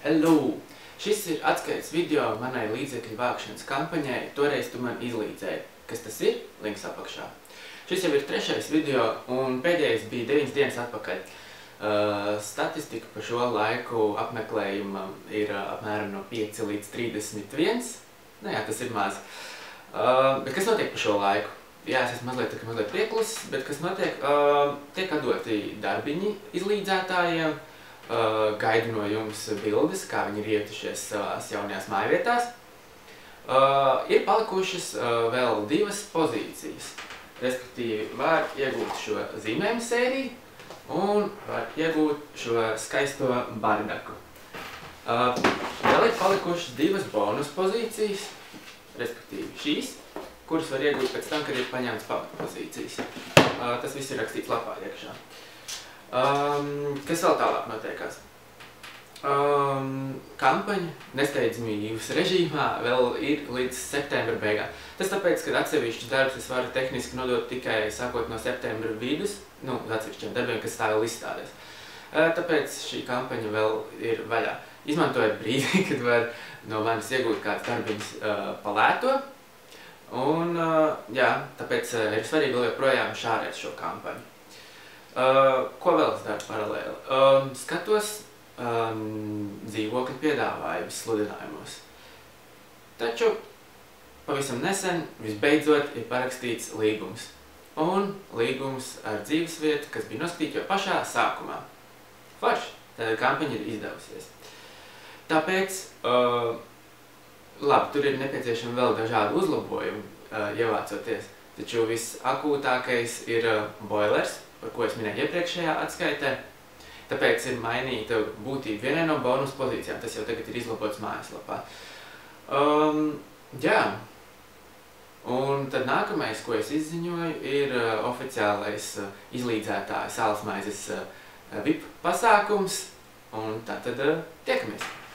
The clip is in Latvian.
Hello! Šis ir atskaites video manai līdzekļu vākšanas kampaņai Toreiz tu man izlīdzēji. Kas tas ir? Links apakšā. Šis jau ir 3. video un pēdējais bija 9 dienas atpakaļ. Statistika par šo laiku apmeklējuma ir apmēram no 5 līdz 31. Jā, tas ir maz. Bet kas notiek par šo laiku? Jā, es esmu mazliet prieklis, bet kas notiek? Tiek atdoti darbiņi izlīdzētājiem. Gaidu no jums bildes, kā viņi ir ietušies savās jaunajās mājvietās. Ir palikušas vēl 2 pozīcijas. Respektīvi, var iegūt šo zīmējumu sēriju un var iegūt šo skaisto bardaku. Vēl ir palikušas 2 bonus pozīcijas, respektīvi šīs, kuras var iegūt pēc tam, kad ir paņemts pamata pozīcijas. Tas viss ir rakstīts lapā iekšā. Kas vēl tālāk notiekās? Kampaņa nesteidzamības režīmā vēl ir līdz septembra beigām. Tas tāpēc, ka atsevišķus darbus es varu tehniski nodot tikai sākot no septembra vidus, atsevišķiem darbiem, kas stāv vēl izstādēs. Tāpēc šī kampaņa vēl ir vaļā. Izmantojiet brīdi, kad var no manis iegūt kāds darbiņus pa lēto. Un, jā, tāpēc ir svarīgi vēl joprojām šārēt šo kampaņu. Ko vēl es daru paralēli? Skatos dzīvokļu piedāvājumus sludinājumos. Taču pavisam nesen, visbeidzot, ir parakstīts līgums. Un līgums ar dzīvesvietu, kas bija noskatīta jau pašā sākumā. Forši, tāda kampaņa ir izdevusies. Tāpēc, labi, tur ir nepieciešami vēl dažādi uzlabojumi ievācoties. Taču visakūtākais ir boilers, par ko es minēju iepriekšējā atskaitē. Tāpēc ir mainīta būtība vienai no bonus pozīcijām. Tas jau tagad ir izlabots mājaslapā. Jā. Un tad nākamais, ko es izziņoju, ir oficiālais izlīdzētāja sālsmaizes VIP pasākums. Un tātad tiekamies!